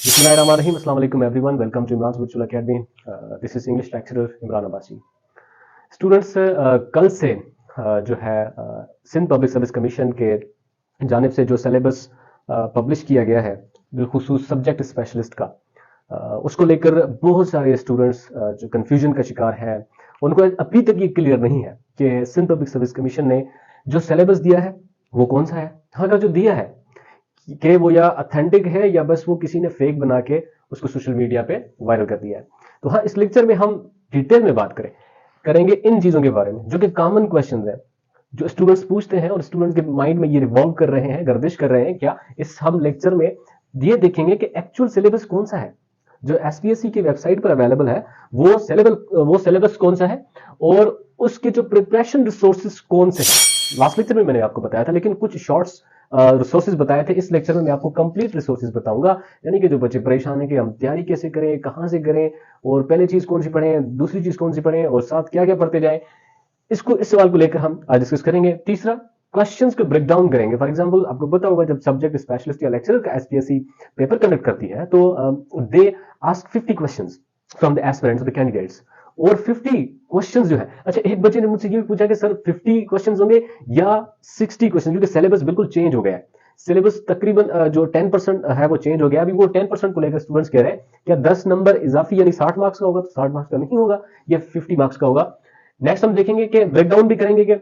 Bismillahirrahmanirrahim. Assalamu alaikum everyone. Welcome to Imran's Virtual Academy. This is English lecturer Imran Abbasi. Students कल से जो है Sindh public service commission के जानिब से जो सिलेबस पब्लिश किया गया है बिलखुसूस सब्जेक्ट स्पेशलिस्ट का, उसको लेकर बहुत सारे स्टूडेंट्स जो कंफ्यूजन का शिकार हैं, उनको अभी तक ये क्लियर नहीं है कि सिंध पब्लिक सर्विस कमीशन ने जो सिलेबस दिया है वो कौन सा है। अगर जो दिया है कि वो या ऑथेंटिक है या बस वो किसी ने फेक बना के उसको सोशल मीडिया पे वायरल कर दिया है। तो हाँ, इस लेक्चर में हम डिटेल में बात करेंगे इन चीजों के बारे में जो कि कॉमन क्वेश्चंस हैं, जो स्टूडेंट्स पूछते हैं और स्टूडेंट्स के माइंड में ये रिवॉल्व कर रहे हैं, गर्दिश कर रहे हैं। क्या इस हम लेक्चर में ये देखेंगे कि एक्चुअल सिलेबस कौन सा है जो एसपीएससी की वेबसाइट पर अवेलेबल है, वो सिलेबस कौन सा है और उसके जो प्रिपरेशन रिसोर्सेज कौन से हैं। लास्ट लेक्चर में मैंने आपको बताया था, लेकिन कुछ शॉर्ट्स रिसोर्सेज बताए थे। इस लेक्चर में मैं आपको कंप्लीट रिसोर्सेज बताऊंगा, यानी कि जो बच्चे परेशान है कि हम तैयारी कैसे करें, कहां से करें, और पहली चीज कौन सी पढ़ें, दूसरी चीज कौन सी पढ़ें, और साथ क्या क्या पढ़ते जाएं, इस सवाल को लेकर हम आज डिस्कस करेंगे। तीसरा, क्वेश्चंस को ब्रेक डाउन करेंगे। फॉर एग्जांपल, आपको पता होगा जब सब्जेक्ट स्पेशलिस्ट या लेक्चरर का एसपीएससी पेपर कंडक्ट करती है तो they ask 50 questions from the aspirants, the candidates, और 50 क्वेश्चंस जो है, अच्छा एक बच्चे ने मुझसे ये भी पूछा कि सर 50 क्वेश्चंस होंगे या 60 क्वेश्चन, क्योंकि सिलेबस बिल्कुल चेंज हो गया है। सिलेबस तकरीबन जो 10% है वो चेंज हो गया। अभी वो 10% को लेकर स्टूडेंट्स कह रहे हैं क्या 10 नंबर इजाफी यानी 60 मार्क्स का होगा, तो 60 मार्क्स का नहीं होगा, ये 50 मार्क्स का होगा। नेक्स्ट हम देखेंगे कि ब्रेकडाउन भी करेंगे कि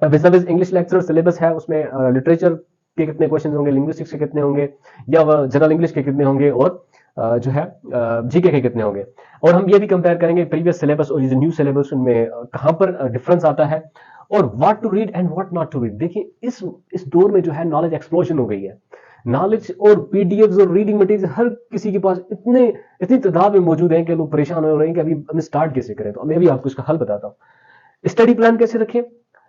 विज़ इंग्लिश लेक्चर सिलेबस है उसमें लिटरेचर के कितने क्वेश्चन होंगे, लिंग्विस्टिक्स के कितने होंगे, या जनरल इंग्लिश के कितने होंगे, और जो है जीके के कितने होंगे। और हम ये भी कंपेयर करेंगे प्रीवियस सिलेबस और ये जो न्यू सिलेबस उनमें कहां पर डिफरेंस आता है, और what to read and what not to read. देखिए इस दौर में जो है नॉलेज एक्सप्लोजन हो गई है। नॉलेज और पीडीएफ और रीडिंग मटेरियल हर किसी के पास इतनी तादाद में मौजूद है कि लोग परेशान हो रहे हैं कि अभी हमें स्टार्ट कैसे करें। तो मैं भी आपको इसका हल बताता हूँ। स्टडी प्लान कैसे रखें,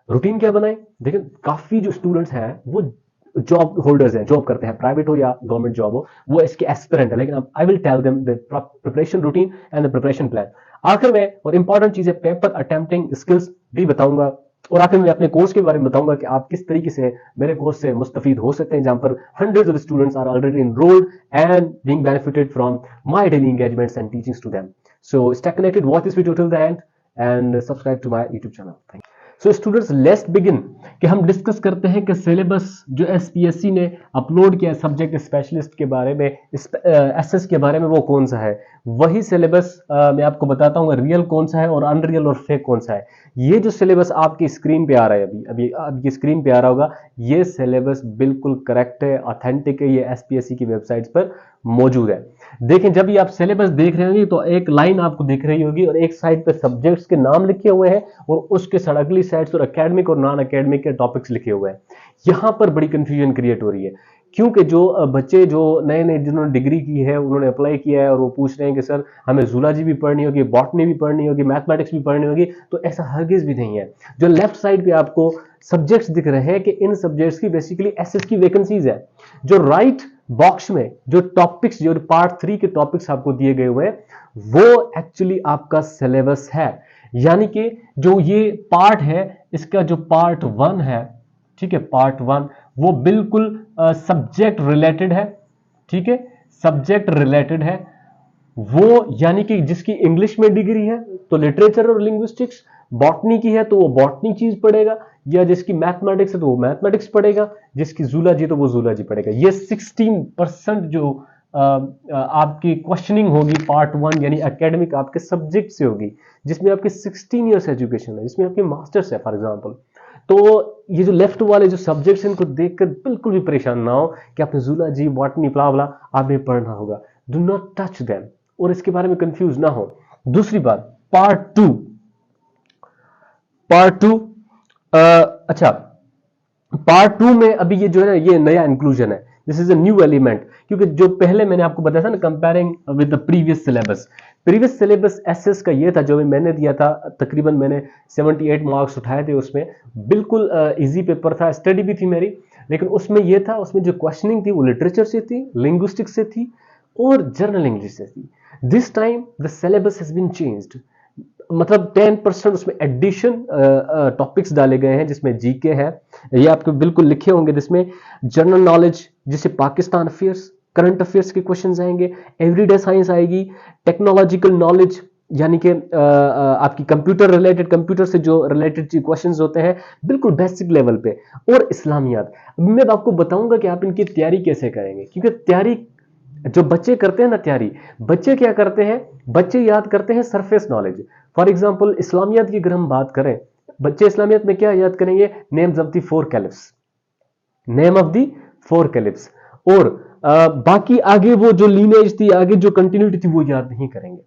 रूटीन क्या बनाएं। देखिए काफी जो स्टूडेंट्स हैं वो जॉब होल्डर्स हैं, जॉब करते हैं, प्राइवेट हो या गवर्नमेंट जॉब हो, वो इसके एस्पिरेंट है, लेकिन I will tell them the preparation routine and the preparation plan. आखिर में और इंपॉर्टेंट चीज है पेपर अटेम्प्टिंग स्किल्स भी बताऊंगा, और आखिर में अपने कोर्स के बारे में बताऊंगा कि आप किस तरीके से मेरे कोर्स से मुस्तफीद हो सकते हैं, जहां पर hundreds of students are already enrolled and being benefited from my daily engagements and teachings to them. So stay connected, watch this video till the end and subscribe to my YouTube channel. Thank you. So students, let's begin कि हम discuss करते हैं कि syllabus जो SPSC ने upload किया subject specialist के बारे में, एसएस के बारे में, वो कौन सा है। वही सिलेबस मैं आपको बताता हूँ रियल कौन सा है और अनरियल और फेक कौन सा है। ये जो सिलेबस आपकी स्क्रीन पे आ रहा है, अभी आपकी स्क्रीन पे आ रहा होगा, ये सिलेबस बिल्कुल करेक्ट है, ऑथेंटिक है, ये एसपीएससी की वेबसाइट पर मौजूद है। देखें, जब ये आप सिलेबस देख रहे होंगे तो एक लाइन आपको दिख रही होगी और एक साइड पे सब्जेक्ट्स के नाम लिखे हुए हैं और उसके साथ अगली साइड पर एकेडमिक और नॉन एकेडमिक के टॉपिक्स लिखे हुए हैं। यहां पर बड़ी कंफ्यूजन क्रिएट हो रही है, क्योंकि जो बच्चे जो नए नए जिन्होंने डिग्री की है, उन्होंने अप्लाई किया है और वो पूछ रहे हैं कि सर हमें जूलॉजी भी पढ़नी होगी, बॉटनी भी पढ़नी होगी, मैथमेटिक्स भी पढ़नी होगी, तो ऐसा हरगिज भी नहीं है। जो लेफ्ट साइड पे आपको सब्जेक्ट्स दिख रहे हैं कि इन सब्जेक्ट्स की बेसिकली एसएस की वैकेंसीज है। जो राइट बॉक्स में जो टॉपिक्स, जो पार्ट 3 के टॉपिक्स आपको दिए गए हुए हैं, वो एक्चुअली आपका सिलेबस है। यानी कि जो ये पार्ट है, इसका जो पार्ट 1 है, ठीक है, पार्ट 1 वो बिल्कुल सब्जेक्ट रिलेटेड है, ठीक है, सब्जेक्ट रिलेटेड है वो, यानी कि जिसकी इंग्लिश में डिग्री है तो लिटरेचर और लिंग्विस्टिक्स, बॉटनी की है तो वो बॉटनी चीज पढ़ेगा, या जिसकी मैथमेटिक्स है तो वो मैथमेटिक्स पढ़ेगा, जिसकी जूलॉजी तो वो जूलॉजी पढ़ेगा। ये 16% जो आपकी क्वेश्चनिंग होगी पार्ट 1 यानी एकेडमिक आपके सब्जेक्ट से होगी, जिसमें आपके 16 इयर्स एजुकेशन है, जिसमें आपके मास्टर्स है फॉर एग्जांपल। तो ये जो लेफ्ट वाले जो सब्जेक्ट्स हैं, इनको देखकर बिल्कुल भी परेशान ना हो कि आपने जूलॉजी, बॉटनी, ब्ला ब्ला आपने पढ़ना होगा। डू नॉट टच देम और इसके बारे में कंफ्यूज ना हो। दूसरी बात, पार्ट 2 अच्छा, पार्ट 2 में अभी ये जो है ना, ये नया इंक्लूजन है, this is a new element, क्योंकि जो पहले मैंने आपको बताया था ना, comparing with the previous syllabus SS का ये था जो मैंने दिया था, तकरीबन मैंने 78 मार्क्स उठाए थे उसमें, बिल्कुल इजी पेपर था, स्टडी भी थी मेरी, लेकिन उसमें ये था, उसमें जो क्वेश्चनिंग थी वो लिटरेचर से थी, लिंग्विस्टिक्स से थी और जनरल इंग्लिश से थी। This time the syllabus has been changed, मतलब 10% उसमें एडिशन टॉपिक्स डाले गए हैं, जिसमें जीके है, ये आपको बिल्कुल लिखे होंगे, जिसमें जनरल नॉलेज जिसे पाकिस्तान अफेयर्स, करंट अफेयर्स के क्वेश्चंस आएंगे, एवरीडे साइंस आएगी, टेक्नोलॉजिकल नॉलेज यानी कि आपकी कंप्यूटर रिलेटेड, कंप्यूटर से जो रिलेटेड क्वेश्चंस होते हैं बिल्कुल बेसिक लेवल पे, और इस्लामियात। मैं आपको बताऊंगा कि आप इनकी तैयारी कैसे करेंगे, क्योंकि तैयारी जो बच्चे करते हैं ना, तैयारी बच्चे क्या करते हैं, बच्चे याद करते हैं सरफेस नॉलेज। फॉर एग्जांपल इस्लामियात की अगर हम बात करें, बच्चे इस्लामियात में क्या याद करेंगे, names of the four caliphs, name of the four caliphs, और बाकी आगे वो जो लीनेज थी, आगे जो कंटिन्यूटी थी, वो याद नहीं करेंगे।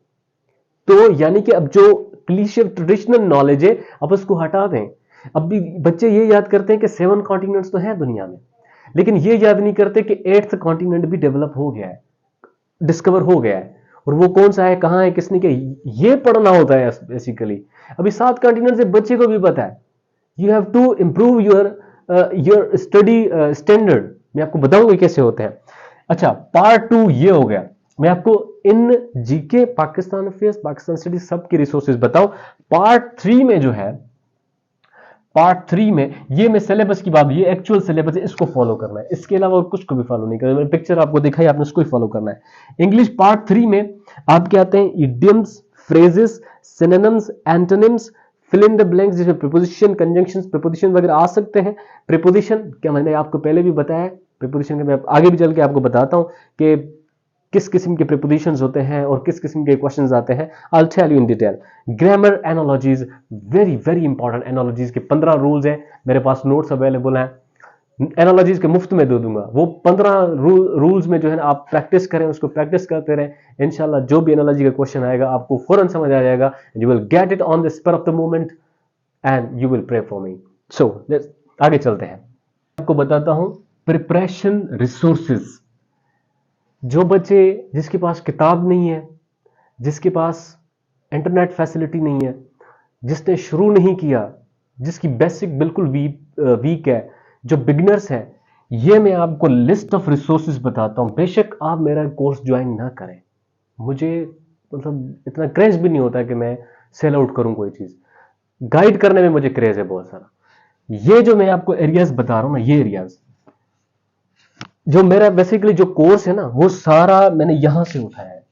तो यानी कि अब जो क्लीशे ट्रेडिशनल नॉलेज है, अब उसको हटा दें। अब भी बच्चे ये याद करते हैं कि 7 कॉन्टिनेंट्स तो हैं दुनिया में, लेकिन ये याद नहीं करते कि 8th कॉन्टिनेंट भी डेवलप हो गया है, डिस्कवर हो गया है, और वो कौन सा है, कहां है, किसने किया, ये पढ़ना होता है बेसिकली। अभी 7 कॉन्टिनेंट से बच्चे को भी पता है। You have to improve your study standard. मैं आपको बताऊंगा कैसे होते हैं। अच्छा, पार्ट 2 ये हो गया। मैं आपको इन GK, Pakistan affairs, Pakistan study सबके रिसोर्सेज बताऊं। पार्ट 3 में जो है, पार्ट 3 में ये मैं सिलेबस की बात, ये एक्चुअल सिलेबस है, इसको फॉलो करना है, इसके अलावा और कुछ को भी फॉलो नहीं करना। मैंने पिक्चर आपको दिखाई, आपने उसको ही फॉलो करना है। इंग्लिश पार्ट 3 में आपके आते हैं idioms, phrases, synonyms, antonyms, fill in the blanks, जिसमें प्रीपोजिशन, कंजंक्शंस, प्रीपोजिशन वगैरह आ सकते हैं। प्रीपोजिशन क्या, मैंने आपको पहले भी बताया, प्रीपोजिशन के मैं आगे भी चल के आपको बताता हूं कि किस किस्म के प्रीपोजिशंस होते हैं और किस किस्म के क्वेश्चंस आते हैं। I will tell you in detail. Grammar, analogies, very very important. Analogies के 15 रूल्स हैं, मेरे पास नोट्स अवेलेबल हैं, एनालॉजीज के मुफ्त में दे दूंगा। वो 15 रूल्स में जो है ना, आप प्रैक्टिस करें, उसको प्रैक्टिस करते रहें, इंशाल्लाह जो भी एनालॉजी का क्वेश्चन आएगा आपको फौरन समझ आ जाएगा। You will get it on the spur of the moment and you will pray for me. So आगे चलते हैं। आपको बताता हूं प्रिपरेशन रिसोर्सेज। जो बच्चे, जिसके पास किताब नहीं है, जिसके पास इंटरनेट फैसिलिटी नहीं है, जिसने शुरू नहीं किया, जिसकी बेसिक बिल्कुल वीक है, जो बिगिनर्स हैं, ये मैं आपको लिस्ट ऑफ रिसोर्सेज बताता हूं। बेशक आप मेरा कोर्स ज्वाइन ना करें, मुझे मतलब इतना क्रेज भी नहीं होता कि मैं सेल आउट करूं कोई चीज, गाइड करने में मुझे क्रेज है बहुत सारा। ये जो मैं आपको एरियाज बता रहा हूं ना, ये एरियाज जो मेरा बेसिकली जो कोर्स है ना, वो सारा मैंने यहां से उठाया है।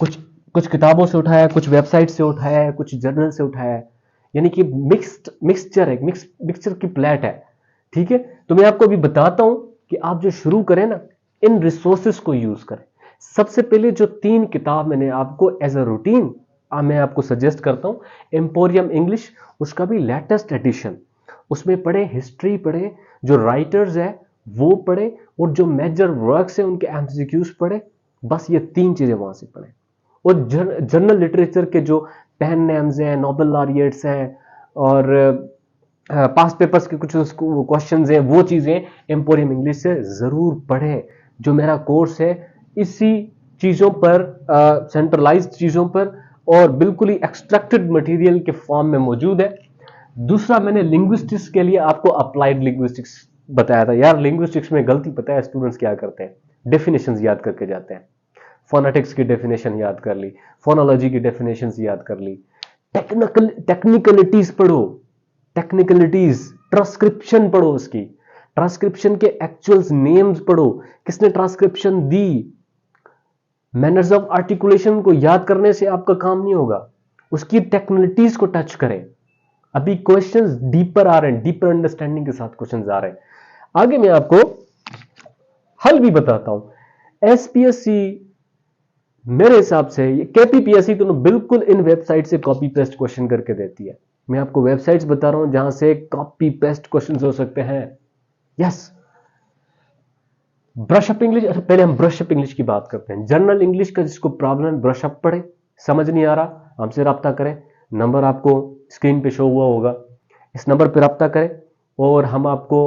कुछ कुछ किताबों से उठाया है, कुछ वेबसाइट से उठाया है, कुछ जर्नल से उठाया है, यानी कि मिक्सचर है, मिक्सचर की प्लेट है। ठीक है, तो मैं आपको अभी बताता हूं कि आप जो शुरू करें ना, इन रिसोर्सेस को यूज करें। सबसे पहले जो 3 किताब मैंने आपको एज अ रूटीन मैं आपको सजेस्ट करता हूं, एम्पोरियम इंग्लिश, उसका भी लेटेस्ट एडिशन, उसमें पढ़े, हिस्ट्री पढ़े, जो राइटर्स है वो पढ़े, और जो मेजर वर्क्स है उनके एमसीक्यूज पढ़े। बस ये 3 चीजें वहां से पढ़े। और जनरल लिटरेचर के जो पेन नेम्स हैं, नोबेल लॉरिएट्स हैं, और पास्ट पेपर्स के कुछ क्वेश्चंस हैं, वो चीजें एम्पोरियम इंग्लिश से जरूर पढ़ें। जो मेरा कोर्स है इसी चीजों पर, सेंट्रलाइज्ड चीजों पर और बिल्कुल ही एक्सट्रैक्टेड मटेरियल के फॉर्म में मौजूद है। दूसरा, मैंने लिंग्विस्टिक्स के लिए आपको अप्लाइड लिंग्विस्टिक्स बताया था। यार लिंग्विस्टिक्स में गलती पता है स्टूडेंट्स क्या करते हैं, डेफिनेशंस याद करके जाते हैं। फोनेटिक्स की डेफिनेशन याद कर ली, फोनोलॉजी की डेफिनेशंस याद कर ली, टेक्निकलिटीज पढ़ो, टेक्निकलिटीज, ट्रांसक्रिप्शन पढ़ो, उसकी ट्रांसक्रिप्शन के एक्चुअल्स नेम्स पढ़ो, किसने transcription the. Manners of articulation को याद करने से आपका काम नहीं होगा, उसकी टेक्निकलिटीज को टच करें। अभी क्वेश्चंस डीपर आ रहे हैं, डीपर अंडरस्टैंडिंग के साथ क्वेश्चंस आ रहे हैं। आगे मैं आपको हल भी बताता हूं। एसपीएससी मेरे हिसाब से, केपीपीएससी दोनों बिल्कुल इन वेबसाइट से कॉपी पेस्ट क्वेश्चन करके देती है। मैं आपको वेबसाइट्स बता रहा हूं जहां से कॉपी पेस्ट क्वेश्चन हो सकते हैं। Yes, brush-up English. पहले हम ब्रशअप इंग्लिश की बात करते हैं। जनरल इंग्लिश का जिसको प्रॉब्लम है, ब्रशअप पढ़े, समझ नहीं आ रहा, हमसे रब्ता करें। नंबर आपको स्क्रीन पे शो हुआ होगा, इस नंबर पे रब्ता करें और हम आपको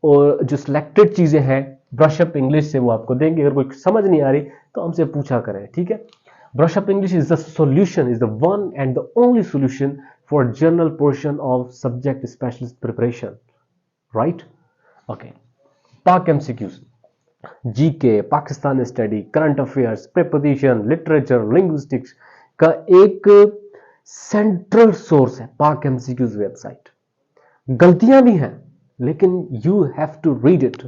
और जो सिलेक्टेड चीजें हैं ब्रशअप इंग्लिश से वो आपको देंगे। अगर कोई समझ नहीं आ रही तो हमसे पूछा करें, ठीक है। Brush up English is the solution, is the one and the only solution for general portion of subject specialist preparation, right. Okay, Pak MCQs, GK, Pakistan study, current affairs, preposition, literature, linguistics का एक सेंट्रल सोर्स है पाक MCQs website. गलतियां भी हैं लेकिन you have to read it.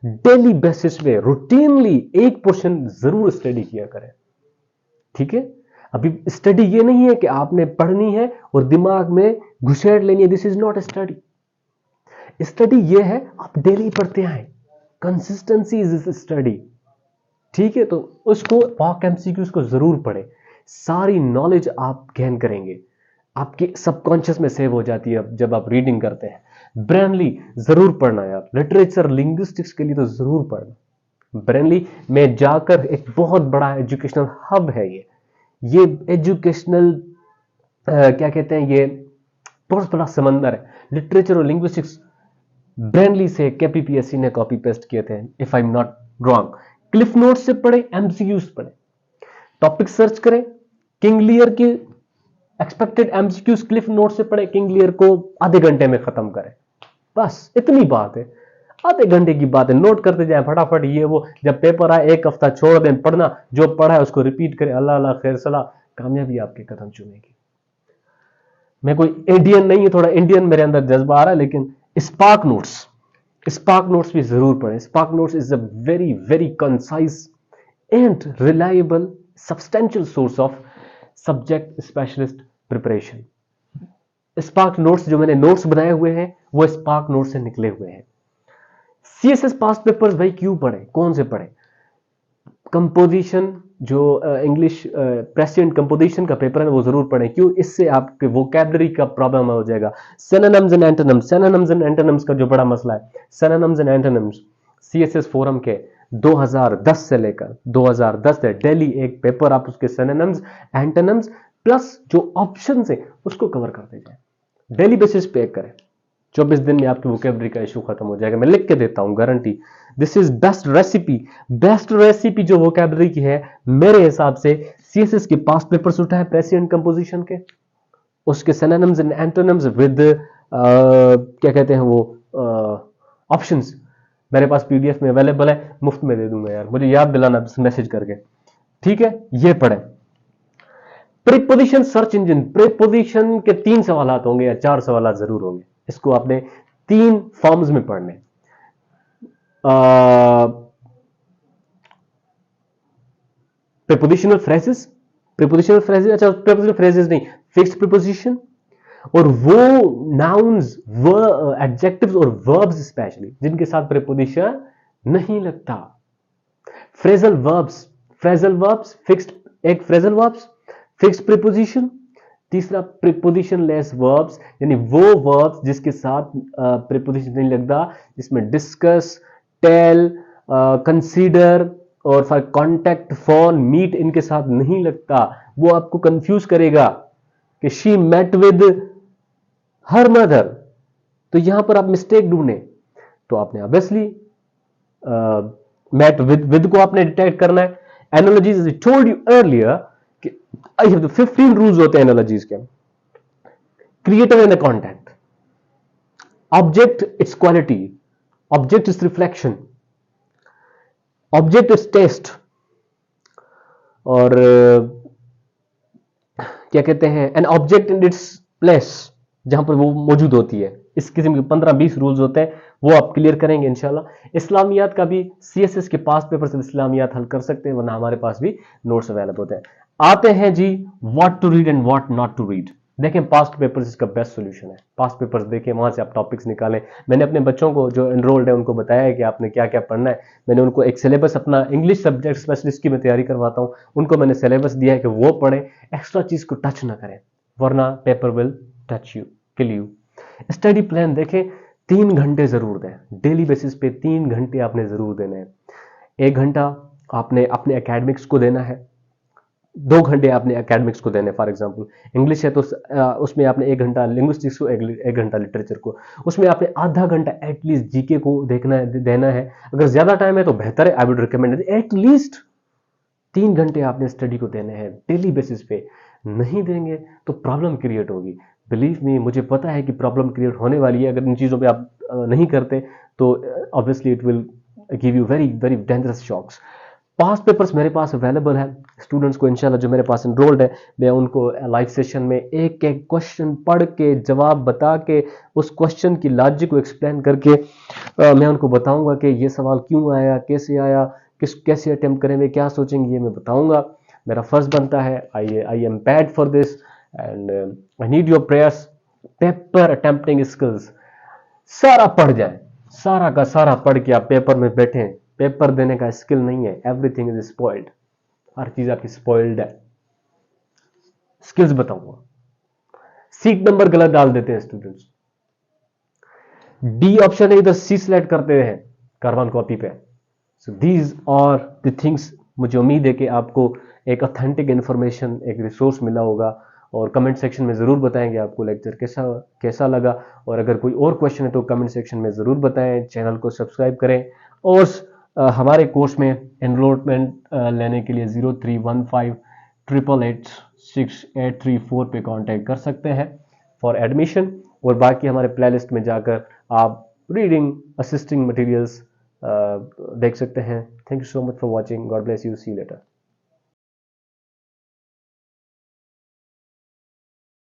Daily basis पे routinely एक पोर्शन जरूर स्टडी किया करें, ठीक है। अभी स्टडी ये नहीं है कि आपने पढ़नी है और दिमाग में घुसेड़ लेनी है, this is not study. Study ये है आप डेली पढ़ते आए, कंसिस्टेंसी इज स्टडी, ठीक है। तो उसको मॉक एमसीक्यूज को जरूर पढ़ें, सारी नॉलेज आप गेन करेंगे, आपके सबकॉन्शियस में सेव हो जाती है जब आप रीडिंग करते हैं। ब्रेनली जरूर पढ़ना यार, लिटरेचर लिंग्विस्टिक्स के लिए तो जरूर पढ़ना। ब्रेनली में जाकर एक बहुत बड़ा एजुकेशनल हब है ये एजुकेशनल क्या कहते हैं, ये बहुत बड़ा समंदर है। लिटरेचर और लिंग्विस्टिक्स ब्रेनली से केपीपीएससी ने कॉपी पेस्ट किए थे, if I am not wrong. Cliff note से पढ़े, एमसीक्यूज पढ़े, टॉपिक सर्च करें, किंग लियर के एक्सपेक्टेड एमसीक्यूज क्लिफ नोट से पढ़े, किंग लियर को आधे घंटे में खत्म करें, बस इतनी बात है, आधे घंटे की बात है। नोट करते जाएं फटाफट, ये वो जब पेपर आए एक हफ्ता छोड़ दें पढ़ना, जो पढ़ा है उसको रिपीट करें, अल्लाह अल्लाह खैर सलाह, कामयाबी आपके कदम चूमेगी। मैं कोई इंडियन नहीं है, थोड़ा इंडियन मेरे अंदर जज्बा आ रहा है, लेकिन स्पार्क नोट्स भी जरूर पढ़ें। Spark notes is a very very concise and reliable substantial source of subject specialist preparation. Spark notes जो मैंने नोट्स बनाए हुए हैं वो स्पार्क नोट्स से निकले हुए हैं। सीएसएस पास्ट पेपर्स भाई क्यों पढ़े, कौन से पढ़े? कंपोजिशन जो इंग्लिश प्रेसिडेंट कंपोजिशन का पेपर है वो जरूर पढ़ें। क्यों? इससे आपके वोकैबुलरी का प्रॉब्लम हो जाएगा। सिनोनिम्स एंड एंटोनिम्स का जो बड़ा मसला है, synonyms and antonyms CSS forum के 2010 से लेकर 2010 है डेली एक पेपर, आप उसके सिनोनिम्स एंटोनिम्स प्लस जो ऑप्शन है उसको कवर करते जाए, डेली बेसिस पे करें। 24 दिन में आपकी वोकैबुलरी का इशू खत्म हो जाएगा, मैं लिख के देता हूं, guarantee. This is best recipe जो वोकैबुलरी की है मेरे हिसाब से। सीएसएस के पास्ट पेपर्स उठा है प्रेसिडेंट कंपोजिशन के, उसके सिनोनिम्स एंड एंटोनिम्स विद क्या कहते हैं वो ऑप्शंस मेरे पास पीडीएफ में अवेलेबल है, मुफ्त में दे दूंगा यार, मुझे याद दिलाना मैसेज करके, ठीक है। ये पढ़े। प्रीपोजिशन सर्च इंजन, प्रीपोजिशन के 3 सवालात होंगे या 4 सवालात जरूर होंगे, इसको आपने 3 फॉर्म्स में पढ़ने। प्रीपोजिशनल फ्रेजेस, अच्छा प्रीपोजिशनल फ्रेजेस नहीं, फिक्स्ड प्रीपोजिशन, और वो नाउन्स एडजेक्टिव्स और वर्ब्स स्पेशली जिनके साथ प्रीपोजिशन नहीं लगता। फ्रेजल वर्ब्स फिक्स्ड, एक फ्रेजल वर्ब्स फिक्स्ड प्रीपोजिशन, तीसरा प्रीपोजिशन लेस वर्ब्स, यानी वो वर्ब्स जिसके साथ प्रीपोजिशन नहीं लगता, जिसमें डिस्कस, टेल, कंसीडर और फॉर कॉन्टेक्ट, फोन, मीट इनके साथ नहीं लगता। वो आपको कंफ्यूज करेगा कि she met with her mother, तो यहां पर आप मिस्टेक ढूंढे तो आपने ऑब्वियसली मेट विद को आपने डिटेक्ट करना है। Analogies I told you earlier कि आई हैव द 15 रूल्स होते हैं एनालॉजीज के। Creator and contact, object its quality, object is reflection, object is test, और क्या कहते हैं an object in its place, जहां पर वो मौजूद होती है। इस किस्म के 15-20 रूल्स होते हैं, वो आप क्लियर करेंगे इंशाल्लाह। इस्लामियात का भी सीएसएस के पास पेपर से इस्लामियात हल कर सकते हैं, वरना हमारे पास भी नोट्स अवेलेबल होते हैं। आते हैं जी what to read and what not to read. देखें पास्ट पेपर्स इसका बेस्ट सॉल्यूशन है। पास्ट पेपर्स देखें, वहां से आप टॉपिक्स निकालें। मैंने अपने बच्चों को जो एनरोल्ड है उनको बताया है कि आपने क्या क्या पढ़ना है। मैंने उनको एक सिलेबस, अपना इंग्लिश सब्जेक्ट स्पेशलिस्ट की मैं तैयारी करवाता हूं, उनको मैंने सिलेबस दिया है कि वो पढ़ें, एक्स्ट्रा चीज को टच ना करें, वरना paper will touch you, kill you. Study plan देखें, 3 घंटे जरूर दें, डेली बेसिस पे 3 घंटे आपने जरूर देने हैं। 1 घंटा आपने अपने एकेडमिक्स को देना है, 2 घंटे आपने एकेडमिक्स को देने। फॉर एग्जांपल इंग्लिश है तो उसमें आपने 1 घंटा लिंग्विस्टिक्स को, 1 घंटा लिटरेचर को, उसमें आपने आधा घंटा एटलीस्ट जीके को देना है। अगर ज्यादा टाइम है तो बेहतर है, आई वुड रिकमेंड एटलीस्ट 3 घंटे आपने स्टडी को देने हैं डेली बेसिस पे। नहीं देंगे तो प्रॉब्लम क्रिएट होगी। बिलीव मी, मुझे पता है कि प्रॉब्लम क्रिएट होने वाली है अगर इन चीजों पे आप नहीं करते तो obviously it will give you very very dangerous shocks. Past papers मेरे पास अवेलेबल है। स्टूडेंट्स को इंशाल्लाह जो मेरे पास एनरोल्ड है, मैं उनको लाइव सेशन में एक एक क्वेश्चन पढ़ के, जवाब बता के, उस क्वेश्चन की लॉजिक को एक्सप्लेन करके मैं उनको बताऊंगा कि ये सवाल क्यों आया, कैसे आया, कैसे अटेम्प्ट करेंगे, क्या सोचेंगे, ये मैं बताऊंगा। मेरा फर्ज बनता है। I am pad for this and I need your prayers. Paper attempting skills सारा पढ़ जाए, सारा का सारा पढ़ के आप पेपर में बैठे। पेपर देने का स्किल नहीं है, एवरीथिंग इज स्पॉइल्ड। हर चीज आपकी स्पॉइल्ड है। स्किल्स बताऊंगा। सीट नंबर गलत डाल देते हैं स्टूडेंट्स। डी ऑप्शन है, इधर सी सिलेक्ट करते हैं कार्बन कॉपी पे। So these are the things. मुझे उम्मीद है कि आपको एक ऑथेंटिक इंफॉर्मेशन, एक रिसोर्स मिला होगा। और कमेंट सेक्शन में ज़रूर बताएं कि आपको लेक्चर कैसा कैसा लगा। और अगर कोई और क्वेश्चन है तो कमेंट सेक्शन में ज़रूर बताएं। चैनल को सब्सक्राइब करें और हमारे कोर्स में एनरोलमेंट लेने के लिए 0315888684 पे कांटेक्ट कर सकते हैं फॉर एडमिशन। और बाकी हमारे प्लेलिस्ट में जाकर आप रीडिंग असिस्टिंग मटेरियल्स देख सकते हैं। Thank you so much for watching. God bless you. See you letter.